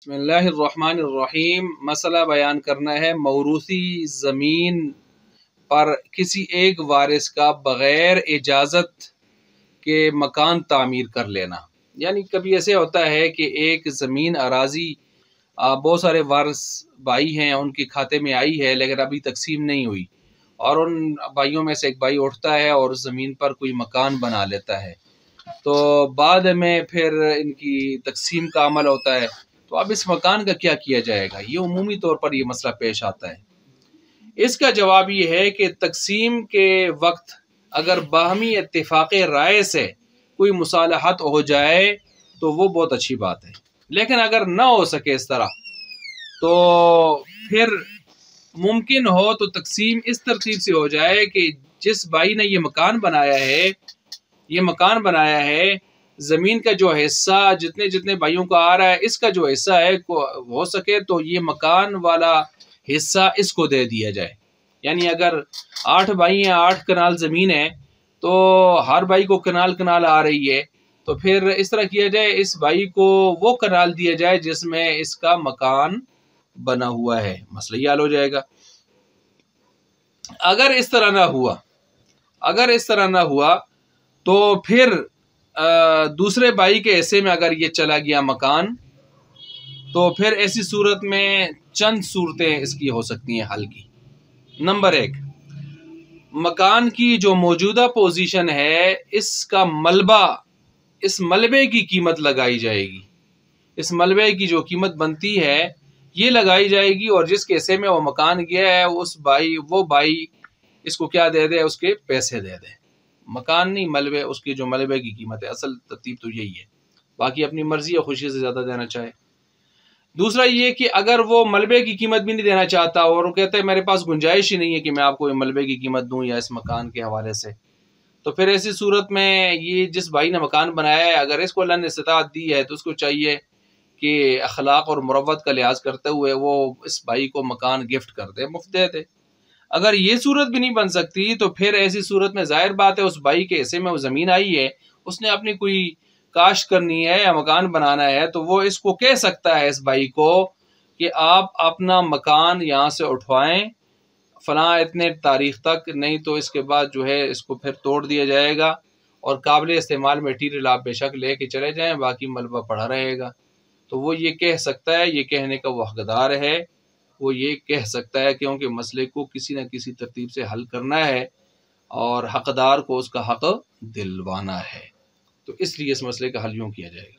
بسم اللہ الرحمن الرحیم۔ مسئلہ بیان کرنا ہے موروثی زمین پر کسی ایک وارث کا بغیر اجازت کے مکان تعمیر کر لینا۔ یعنی کبھی ایسے ہوتا ہے کہ ایک زمین اراضی بہت سارے وارث بھائی ہیں، ان کے کھاتے میں آئی ہے لیکن ابھی تقسیم نہیں ہوئی، اور ان بھائیوں میں سے ایک بھائی اٹھتا ہے اور زمین پر کوئی مکان بنا لیتا ہے، تو بعد میں پھر ان کی تقسیم کا عمل ہوتا ہے۔ تو اب اس مکان کا کیا کیا جائے گا؟ یہ عمومی طور پر یہ مسئلہ پیش آتا ہے۔ اس کا جواب یہ ہے کہ تقسیم کے وقت اگر باہمی اتفاق رائے سے کوئی مصالحت ہو جائے تو وہ بہت اچھی بات ہے، لیکن اگر نہ ہو سکے اس طرح تو پھر ممکن ہو تو تقسیم اس ترتیب سے ہو جائے کہ جس بھائی نے یہ مکان بنایا ہے زمین کا جو حصہ جتنے بھائیوں کا آ رہا ہے، اس کا جو حصہ ہے ہو سکے تو یہ مکان والا حصہ اس کو دے دیا جائے۔ یعنی اگر 8 بھائی ہیں، 8 کنال زمین ہے، تو ہر بھائی کو کنال آ رہی ہے، تو پھر اس طرح کیا جائے، اس بھائی کو وہ کنال دیا جائے جس میں اس کا مکان بنا ہوا ہے، مسئلہ یہ حل ہو جائے گا۔ اگر اس طرح نہ ہوا تو پھر دوسرے بھائی کے حصے میں اگر یہ چلا گیا مکان، تو پھر ایسی صورت میں چند صورتیں اس کی ہو سکتی ہیں حل کی۔ نمبر 1، مکان کی جو موجودہ پوزیشن ہے، اس ملبے کی قیمت لگائی جائے گی۔ اس ملبے کی جو قیمت بنتی ہے یہ لگائی جائے گی، اور جس کے حصے میں وہ مکان گیا ہے وہ بھائی اس کو کیا دے دے؟ اس کے پیسے دے دے۔ مکان نہیں، ملبے، اس کی جو ملبے کی قیمت ہے۔ اصل ترتیب تو یہی ہے، باقی اپنی مرضی یا خوشی سے زیادہ دینا چاہے۔ دوسرا یہ کہ اگر وہ ملبے کی قیمت بھی نہیں دینا چاہتا اور وہ کہتا ہے میرے پاس گنجائش ہی نہیں ہے کہ میں آپ کو ملبے کی قیمت دوں یا اس مکان کے حوالے سے، تو پھر ایسی صورت میں یہ جس بھائی نے مکان بنایا ہے، اگر اس کو اللہ نے استطاعت دی ہے تو اس کو چاہیے کہ اخلاق اور مروت کا لحاظ کرتے ہوئے وہ اس بھائی کو مکان گفٹ کر دے، مفت دے دے۔ اگر یہ صورت بھی نہیں بن سکتی تو پھر ایسی صورت میں ظاہر بات ہے اس بھائی کے حصے میں وہ زمین آئی ہے، اس نے اپنی کوئی کاشت کرنی ہے یا مکان بنانا ہے، تو وہ اس کو کہہ سکتا ہے اس بھائی کو کہ آپ اپنا مکان یہاں سے اٹھوائیں فلاں اتنے تاریخ تک، نہیں تو اس کے بعد جو ہے اس کو پھر توڑ دیا جائے گا، اور قابل استعمال میٹیریل آپ بے شک لے کے چلے جائیں، باقی ملبہ پڑا رہے گا۔ تو وہ یہ کہہ سکتا ہے، یہ کہنے کا وہ حقدار ہے، وہ یہ کہہ سکتا ہے، کیونکہ مسئلے کو کسی نہ کسی ترتیب سے حل کرنا ہے اور حقدار کو اس کا حق دلوانا ہے، تو اس لیے اس مسئلے کا حل یوں کیا جائے گا۔